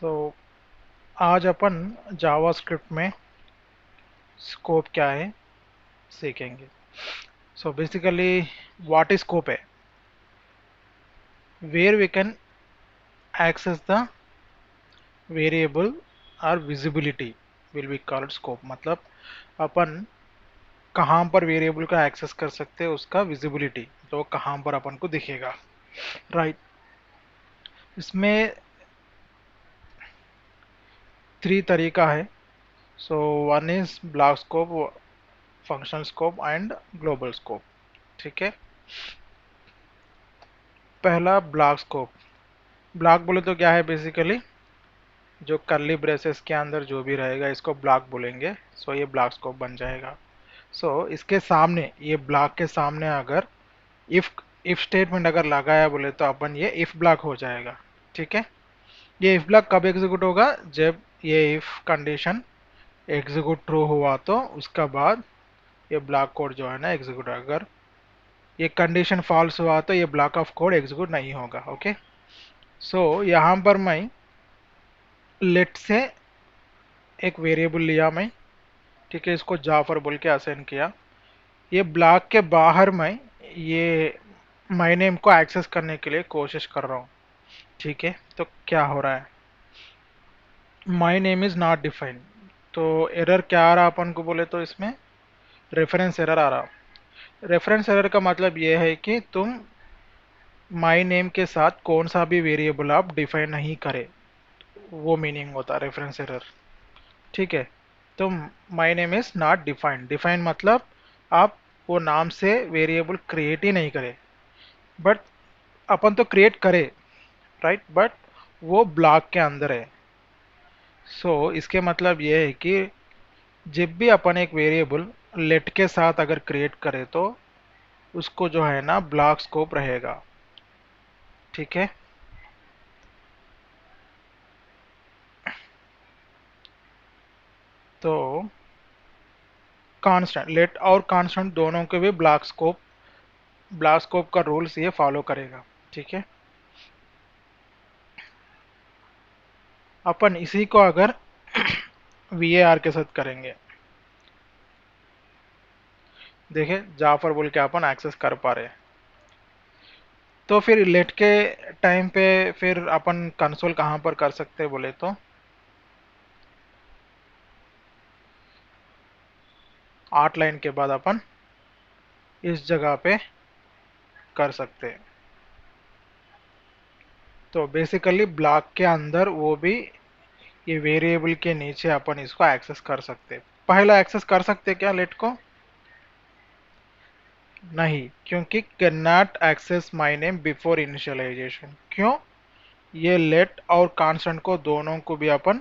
सो आज अपन जावास्क्रिप्ट में स्कोप क्या है सीखेंगे। So basically what is scope है, where we can access the variable और visibility will be called scope. मतलब अपन कहाँ पर वेरिएबल का एक्सेस कर सकते हैं, उसका विजिबिलिटी तो कहाँ पर अपन को दिखेगा, राइट। इसमें थ्री तरीका है। So one is block scope, functional scope and global scope. ठीक है। पहला ब्लॉक स्कोप। ब्लॉक बोले तो क्या है, बेसिकली जो कर्ली ब्रेसेस के अंदर जो भी रहेगा इसको ब्लॉक बोलेंगे। सो ये ब्लॉक स्कोप बन जाएगा। सो इसके सामने, ये ब्लॉक के सामने अगर इफ इफ स्टेटमेंट अगर लगाया बोले तो अपन ये इफ ब्लॉक हो जाएगा। ठीक है। ये इफ ब्लॉक कब एग्जीक्यूट होगा, जब ये इफ कंडीशन एग्जीक्यूट ट्रू हुआ तो उसका बाद ये ब्लॉक कोड जो है ना एग्जीक्यूट। अगर ये कंडीशन फॉल्स हुआ तो ये ब्लॉक ऑफ कोड एग्जीक्यूट नहीं होगा। ओके। सो यहाँ पर मैं लेट से एक वेरिएबल लिया मैं, ठीक है, इसको जाफर बोल के असाइन किया। ये ब्लॉक के बाहर मैं ये माय नेम को एक्सेस करने के लिए कोशिश कर रहा हूँ। ठीक है। तो क्या हो रहा है, my name is not defined. तो एरर क्या आ रहा अपन को बोले तो इसमें रेफरेंस एरर आ रहा। रेफरेंस एरर का मतलब ये है कि तुम माय नेम के साथ कौन सा भी वेरिएबल आप डिफाइन नहीं करे, वो मीनिंग होता है रेफरेंस एरर। ठीक है। तो my name is not defined, define मतलब आप वो नाम से वेरिएबल क्रिएट ही नहीं करे, बट अपन तो क्रिएट करे, राइट, बट वो ब्लॉक के अंदर है। सो इसके मतलब ये है कि जब भी अपन एक वेरिएबल लेट के साथ अगर क्रिएट करे तो उसको जो है ना ब्लॉक स्कोप रहेगा। ठीक है। तो कांस्टेंट लेट और कांस्टेंट दोनों के भी ब्लॉक स्कोप का रूल्स ये फॉलो करेगा। ठीक है। अपन इसी को अगर VAR के साथ करेंगे, देखे जाफर बोल के अपन एक्सेस कर पा रहे हैं। तो फिर लेट के टाइम पे फिर अपन कंसोल कहाँ पर कर सकते हैं बोले तो 8 लाइन के बाद अपन इस जगह पे कर सकते हैं। तो बेसिकली ब्लॉक के अंदर वो भी ये वेरिएबल के नीचे अपन इसको एक्सेस कर सकते हैं। पहला एक्सेस कर सकते हैं क्या लेट को, नहीं, क्योंकि cannot access my name before initialization. क्यों, ये लेट और कांस्टेंट को दोनों को भी अपन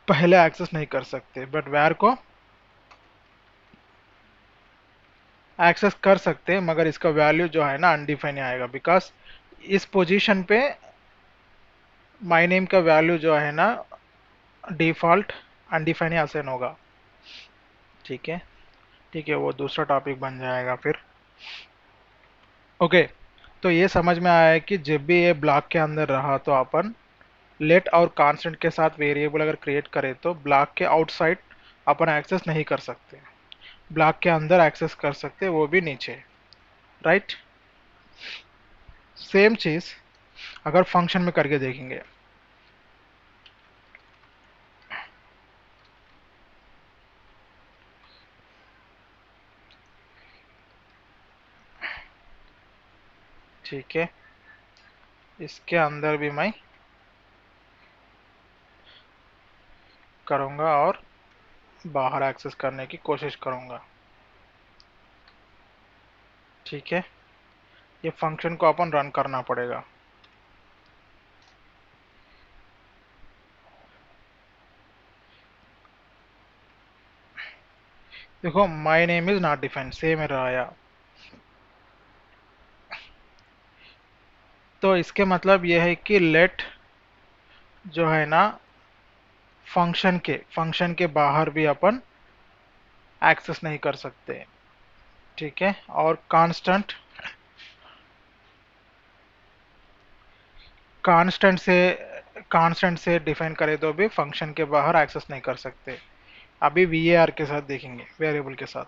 पहले एक्सेस नहीं कर सकते, बट वैर को एक्सेस कर सकते हैं, मगर इसका वैल्यू जो है ना अनडिफाइन आएगा, बिकॉज इस पोजीशन पे माय नेम का वैल्यू जो है ना डिफॉल्ट अनडिफाइन असाइन होगा। ठीक है। ठीक है, वो दूसरा टॉपिक बन जाएगा फिर। ओके। तो ये समझ में आया है कि जब भी ये ब्लॉक के अंदर रहा तो अपन लेट और कांस्टेंट के साथ वेरिएबल अगर क्रिएट करें तो ब्लॉक के आउटसाइड अपन एक्सेस नहीं कर सकते, ब्लॉक के अंदर एक्सेस कर सकते, वो भी नीचे, राइट। सेम चीज अगर फंक्शन में करके देखेंगे। ठीक है। इसके अंदर भी मैं करूंगा और बाहर एक्सेस करने की कोशिश करूंगा। ठीक है। ये फंक्शन को अपन रन करना पड़ेगा। देखो my name is not defined same error आया। तो इसके मतलब ये है कि लेट जो है ना फंक्शन के बाहर भी अपन एक्सेस नहीं कर सकते। ठीक है। और कांस्टेंट से कांस्टेंट से डिफाइन करें तो भी फंक्शन के बाहर एक्सेस नहीं कर सकते। अभी वीएआर के साथ देखेंगे, वेरिएबल के साथ।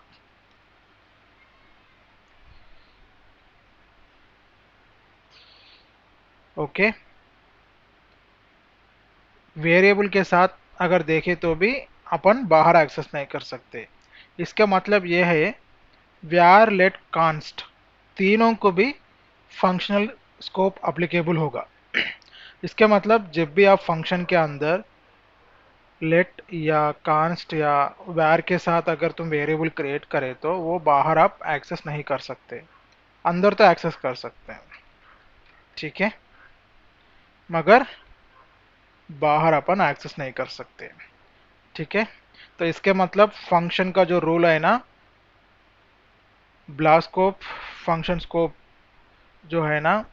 ओके, वेरिएबल के साथ अगर देखें तो भी अपन बाहर एक्सेस नहीं कर सकते। इसका मतलब यह है var let const तीनों को भी फंक्शनल स्कोप अप्लीकेबल होगा। इसके मतलब जब भी आप फंक्शन के अंदर लेट या कांस्ट या var के साथ अगर तुम वेरिएबल क्रिएट करे तो वो बाहर आप एक्सेस नहीं कर सकते, अंदर तो एक्सेस कर सकते हैं, ठीक है, मगर बाहर अपन एक्सेस नहीं कर सकते, ठीक है। तो इसके मतलब फंक्शन का जो रूल है ना, ब्लास्ट स्कोप, फंक्शन स्कोप जो है ना,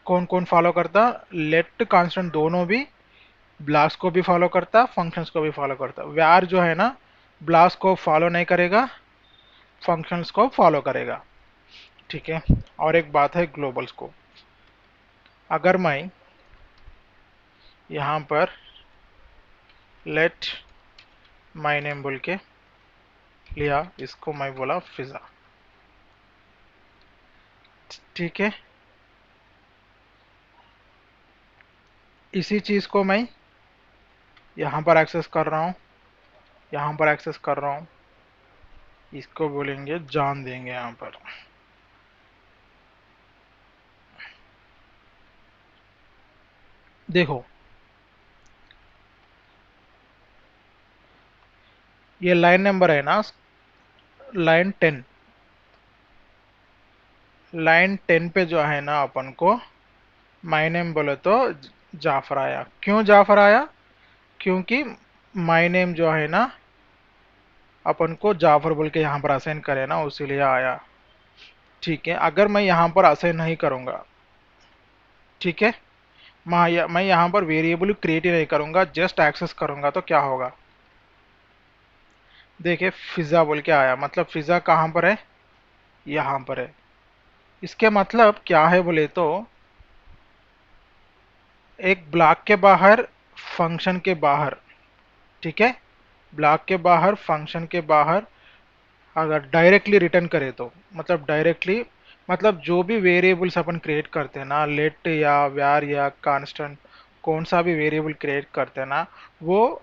कौन कौन फॉलो करता, लेट कांस्टेंट दोनों भी ब्लास्ट को भी फॉलो करता, फंक्शंस को भी फॉलो करता। var जो है ना, ब्लास्ट को फॉलो नहीं करेगा, फंक्शंस को फॉलो करेगा, ठीक है। और एक बात है ग्लोबल स्कोप। अगर मैं यहाँ पर लेट माय नेम बोल के लिया, इसको मैं बोला फिजा, ठीक है। इसी चीज को मैं यहाँ पर एक्सेस कर रहा हूँ, यहाँ पर एक्सेस कर रहा हूँ, इसको बोलेंगे जान देंगे यहाँ पर। देखो ये लाइन नंबर है ना, लाइन 10, लाइन 10 पे जो है ना अपन को माय नेम बोले तो जाफर आया। क्यों जाफर आया? क्योंकि माय नेम जो है ना अपन को जाफर बोल के यहाँ पर असाइन करे ना, उसीलिए आया, ठीक है। अगर मैं यहाँ पर असाइन नहीं करूँगा, ठीक है, मैं यहाँ पर वेरिएबल क्रिएट ही नहीं करूँगा, जस्ट एक्सेस करूँगा, तो क्या होगा? देखिए फिजा बोल के आया, मतलब फिजा कहाँ पर है? यहाँ पर है। इसके मतलब क्या है बोले तो, एक ब्लॉक के बाहर, फंक्शन के बाहर, ठीक है, ब्लॉक के बाहर, फंक्शन के बाहर अगर डायरेक्टली रिटर्न करे तो, मतलब डायरेक्टली, मतलब जो भी वेरिएबल्स अपन क्रिएट करते हैं ना, लेट या var या कांस्टेंट, कौन सा भी वेरिएबल क्रिएट करते हैं ना, वो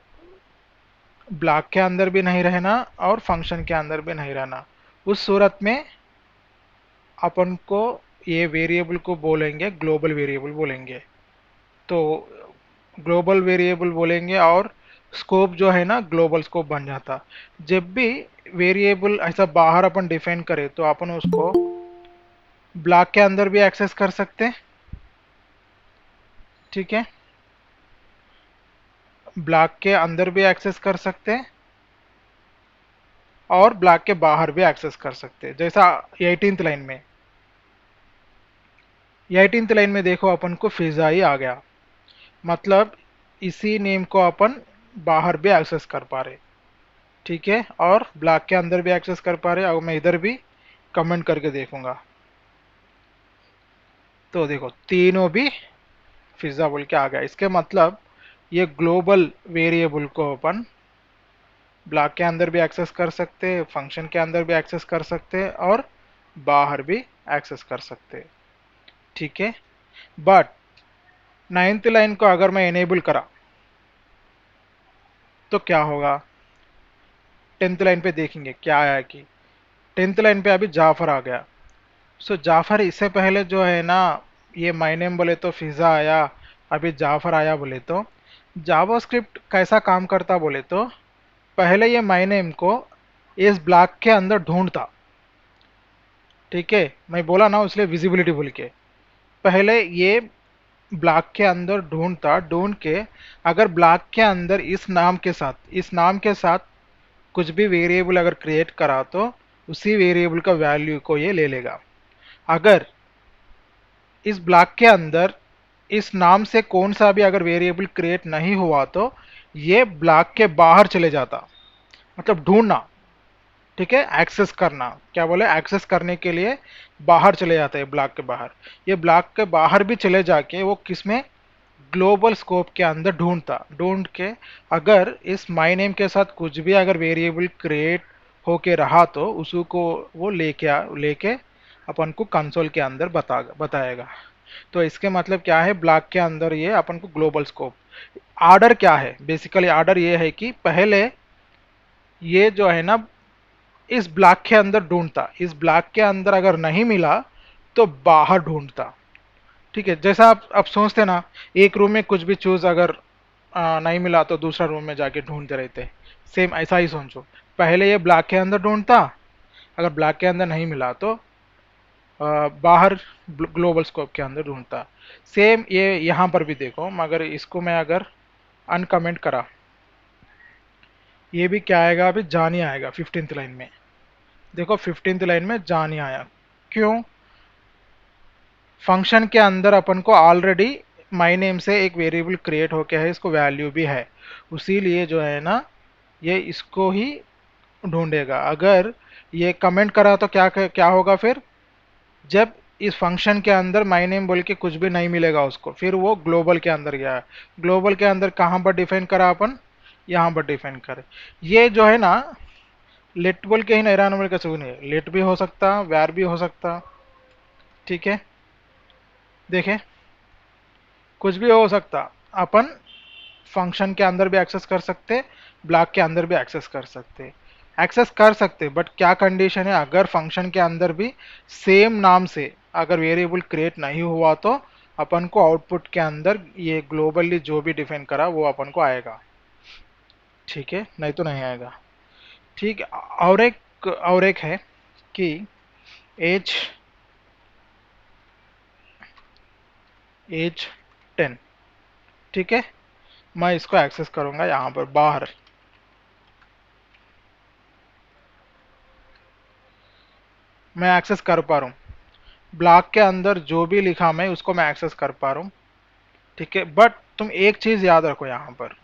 ब्लॉक के अंदर भी नहीं रहना और फंक्शन के अंदर भी नहीं रहना। उस सूरत में अपन को ये वेरिएबल को बोलेंगे ग्लोबल वेरिएबल बोलेंगे। तो ग्लोबल वेरिएबल बोलेंगे और स्कोप जो है ना ग्लोबल स्कोप बन जाता। जब भी वेरिएबल ऐसा बाहर अपन डिफाइन करें तो अपन उसको ब्लॉक के अंदर भी एक्सेस कर सकते हैं, ठीक है, ब्लॉक के अंदर भी एक्सेस कर सकते हैं और ब्लॉक के बाहर भी एक्सेस कर सकते हैं। जैसा 18th लाइन में, 18th लाइन में देखो अपन को फिजा ही आ गया, मतलब इसी नेम को अपन बाहर भी एक्सेस कर पा रहे, ठीक है, और ब्लॉक के अंदर भी एक्सेस कर पा रहे। अब मैं इधर भी कमेंट करके देखूंगा तो देखो तीनों भी फिजा बोल के आ गया। इसके मतलब ये ग्लोबल वेरिएबल को अपन ब्लॉक के अंदर भी एक्सेस कर सकते हैं, फंक्शन के अंदर भी एक्सेस कर सकते हैं और बाहर भी एक्सेस कर सकते हैं, ठीक है। बट 9th लाइन को अगर मैं इनेबल करा तो क्या होगा? 10th लाइन पे देखेंगे क्या आया कि 10th लाइन पे अभी जाफर आ गया। सो जाफर इससे पहले जो है ना, ये माय नेम बोले तो फिजा आया, अभी जाफर आया बोले तो जावास्क्रिप्ट कैसा काम करता बोले तो, पहले ये माय नेम को इस ब्लॉक के अंदर ढूंढता, ठीक है, मैं बोला ना इसलिए विजिबिलिटी बोल के, पहले ये ब्लॉक के अंदर ढूंढता, ढूंढ के अगर ब्लॉक के अंदर इस नाम के साथ, इस नाम के साथ कुछ भी वेरिएबल अगर क्रिएट करा तो उसी वेरिएबल का वैल्यू को ये ले लेगा। अगर इस ब्लॉक के अंदर इस नाम से कौन सा भी अगर वेरिएबल क्रिएट नहीं हुआ तो ये ब्लॉक के बाहर चले जाता, मतलब ढूंढना, ठीक है, एक्सेस करना, क्या बोले, एक्सेस करने के लिए बाहर चले जाते हैं ब्लॉक के बाहर। ये ब्लॉक के बाहर भी चले जाके वो किस में, ग्लोबल स्कोप के अंदर ढूंढता, ढूंढ के अगर इस माई नेम के साथ कुछ भी अगर वेरिएबल क्रिएट होके रहा तो उसको वो लेके अपन को कंसोल के अंदर बताएगा। तो इसके मतलब क्या है, ब्लॉक के अंदर ये अपन को ग्लोबल स्कोप। आर्डर क्या है, बेसिकली आर्डर ये है कि पहले ये जो है ना इस ब्लॉक के अंदर ढूंढता, इस ब्लॉक के अंदर अगर नहीं मिला तो बाहर ढूंढता। ठीक है, जैसा आप सोचते ना, एक रूम में कुछ भी चूज अगर नहीं मिला तो दूसरा रूम में जाके ढूंढते रहते, सेम ऐसा ही सोचो। पहले ये ब्लॉक के अंदर ढूंढता, अगर ब्लॉक के अंदर नहीं मिला तो बाहर ग्लोबल स्कोप के अंदर ढूंढता। सेम ये यहाँ पर भी देखो, मगर इसको मैं अगर अनकमेंट करा, ये भी क्या आएगा, अभी जानी आएगा 15th लाइन में। देखो 15th लाइन में जानी आया, क्यों? फंक्शन के अंदर अपन को ऑलरेडी माई नेम से एक वेरिएबल क्रिएट होके है, इसको वैल्यू भी है, उसीलिए जो है ना ये इसको ही ढूंढेगा। अगर ये कमेंट करा तो क्या क्या होगा फिर, जब इस फंक्शन के अंदर माई नेम बोल के कुछ भी नहीं मिलेगा उसको, फिर वो ग्लोबल के अंदर गया। ग्लोबल के अंदर कहाँ पर डिफाइन करा अपन, यहाँ पर डिफाइन करे। ये जो है ना लेट बोल के ही ना बोल के सुनिए, लेट भी हो सकता, वैर भी हो सकता। ठीक है, देखें, कुछ भी हो सकता। अपन फंक्शन के अंदर भी एक्सेस कर सकते, ब्लॉक के अंदर भी एक्सेस कर सकते, एक्सेस कर सकते, बट क्या कंडीशन है, अगर फंक्शन के अंदर भी सेम नाम से अगर वेरिएबल क्रिएट नहीं हुआ तो अपन को आउटपुट के अंदर ये ग्लोबली जो भी डिफाइन करा वो अपन को आएगा। ठीक है, नहीं तो नहीं आएगा। ठीक है, और एक है कि एज एज 10। ठीक है, मैं इसको एक्सेस करूंगा यहाँ पर बाहर, मैं एक्सेस कर पा रहा हूँ ब्लॉक के अंदर जो भी लिखा मैं उसको मैं एक्सेस कर पा रहा हूँ। ठीक है, बट तुम एक चीज याद रखो, यहाँ पर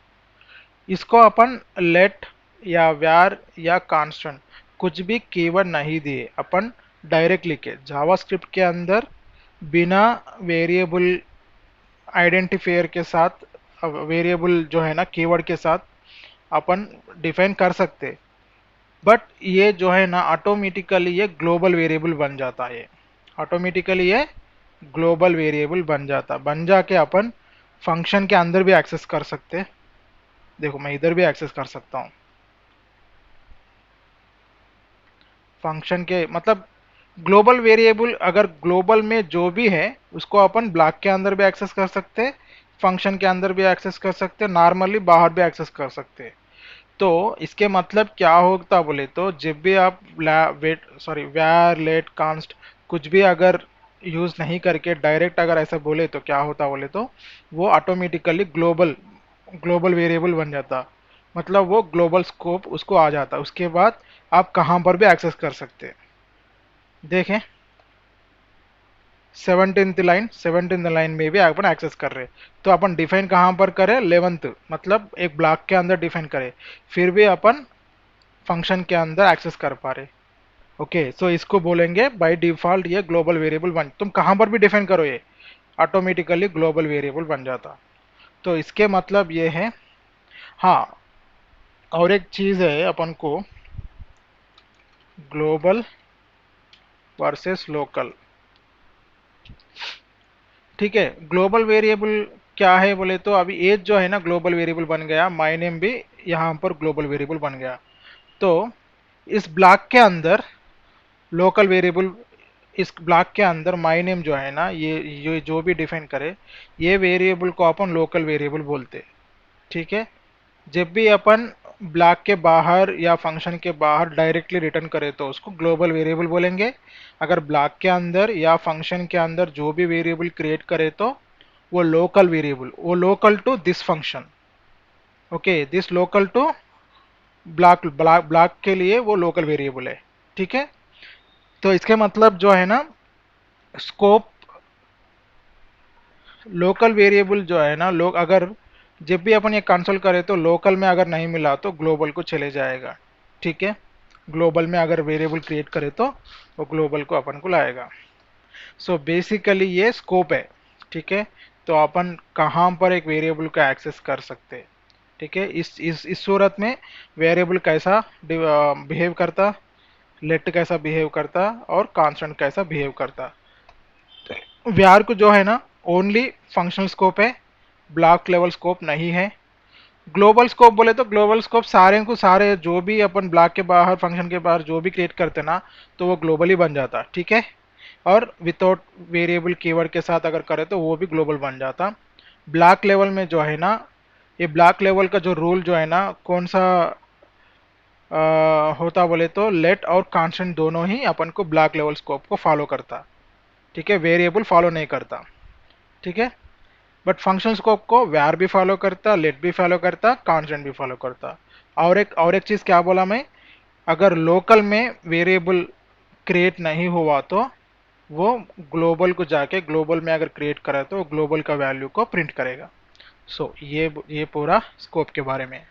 इसको अपन लेट या व्यार या कांस्टेंट कुछ भी कीवर्ड नहीं दिए, अपन डायरेक्ट लिखे जावास्क्रिप्ट के अंदर बिना वेरिएबल आइडेंटिफायर के साथ, वेरिएबल जो है ना कीवर्ड के साथ अपन डिफाइन कर सकते। बट ये जो है ना ऑटोमेटिकली ये ग्लोबल वेरिएबल बन जाता है, ऑटोमेटिकली ये ग्लोबल वेरिएबल बन जाता, बन जाके अपन फंक्शन के अंदर भी एक्सेस कर सकते। देखो मैं इधर भी एक्सेस कर सकता हूँ, फंक्शन के मतलब ग्लोबल वेरिएबल अगर ग्लोबल में जो भी है उसको अपन ब्लॉक के अंदर भी एक्सेस कर सकते, फंक्शन के अंदर भी एक्सेस कर सकते, नॉर्मली बाहर भी एक्सेस कर सकते। तो इसके मतलब क्या होता बोले तो, जब भी आप वेट सॉरी वैर लेट कांस्ट कुछ भी अगर यूज नहीं करके डायरेक्ट अगर ऐसा बोले तो क्या होता बोले तो, वो ऑटोमेटिकली ग्लोबल ग्लोबल वेरिएबल बन जाता, मतलब वो ग्लोबल स्कोप उसको आ जाता। उसके बाद आप कहां पर भी एक्सेस कर सकते हैं। देखें 17th लाइन में भी अपन एक्सेस कर रहे, तो अपन डिफाइन कहां पर करें, 11th, मतलब एक ब्लॉक के अंदर डिफाइन करें, फिर भी अपन फंक्शन के अंदर एक्सेस कर पा रहे। ओके, सो इसको बोलेंगे बाय डिफॉल्ट ये ग्लोबल वेरिएबल बन, तुम कहां पर भी डिफाइन करो ये ऑटोमेटिकली ग्लोबल वेरिएबल बन जाता। तो इसके मतलब ये है। हाँ, और एक चीज है अपन को, ग्लोबल वर्सेस लोकल। ठीक है, ग्लोबल वेरिएबल क्या है बोले तो, अभी एज जो है ना ग्लोबल वेरिएबल बन गया, माय नेम भी यहाँ पर ग्लोबल वेरिएबल बन गया। तो इस ब्लॉक के अंदर लोकल वेरिएबल, इस ब्लॉक के अंदर माय नेम जो है ना ये जो भी डिफाइन करे, ये वेरिएबल को अपन लोकल वेरिएबल बोलते। ठीक है, जब भी अपन ब्लॉक के बाहर या फंक्शन के बाहर डायरेक्टली रिटर्न करें तो उसको ग्लोबल वेरिएबल बोलेंगे, अगर ब्लॉक के अंदर या फंक्शन के अंदर जो भी वेरिएबल क्रिएट करे तो वो लोकल वेरिएबल, वो local to this function. Okay, this local to block, block के लिए वो लोकल वेरिएबल है। ठीक है, तो इसके मतलब जो है ना स्कोप, लोकल वेरिएबल जो है ना, लोग अगर जब भी अपन ये कंसोल करें तो लोकल में अगर नहीं मिला तो ग्लोबल को चले जाएगा। ठीक है, ग्लोबल में अगर वेरिएबल क्रिएट करे तो वो ग्लोबल को अपन को लाएगा। सो बेसिकली ये स्कोप है। ठीक है, तो अपन कहाँ पर एक वेरिएबल का एक्सेस कर सकते हैं। ठीक है, इस सूरत में वेरिएबल कैसा बिहेव करता, लेट कैसा बिहेव करता और कांस्टेंट कैसा बिहेव करता। वीआर को जो है ना ओनली फंक्शनल स्कोप है, ब्लॉक लेवल स्कोप नहीं है। ग्लोबल स्कोप बोले तो ग्लोबल स्कोप सारे को सारे जो भी अपन ब्लॉक के बाहर फंक्शन के बाहर जो भी क्रिएट करते ना तो वो ग्लोबली बन जाता। ठीक है, और विदाउट वेरिएबल कीवर्ड के साथ अगर करे तो वो भी ग्लोबल बन जाता। ब्लॉक लेवल में जो है ना, ये ब्लॉक लेवल का जो रूल जो है ना कौन सा होता बोले तो लेट और कांस्टेंट दोनों ही अपन को ब्लॉक लेवल स्कोप को फॉलो करता। ठीक है, वेरिएबल फॉलो नहीं करता। ठीक है, बट फंक्शन स्कोप को वैर भी फॉलो करता, लेट भी फॉलो करता, कांस्टेंट भी फॉलो करता। और एक चीज क्या बोला मैं, अगर लोकल में वेरिएबल क्रिएट नहीं हुआ तो वो ग्लोबल को जाके ग्लोबल में अगर क्रिएट करा तो ग्लोबल का वैल्यू को प्रिंट करेगा। सो ये पूरा स्कोप के बारे में।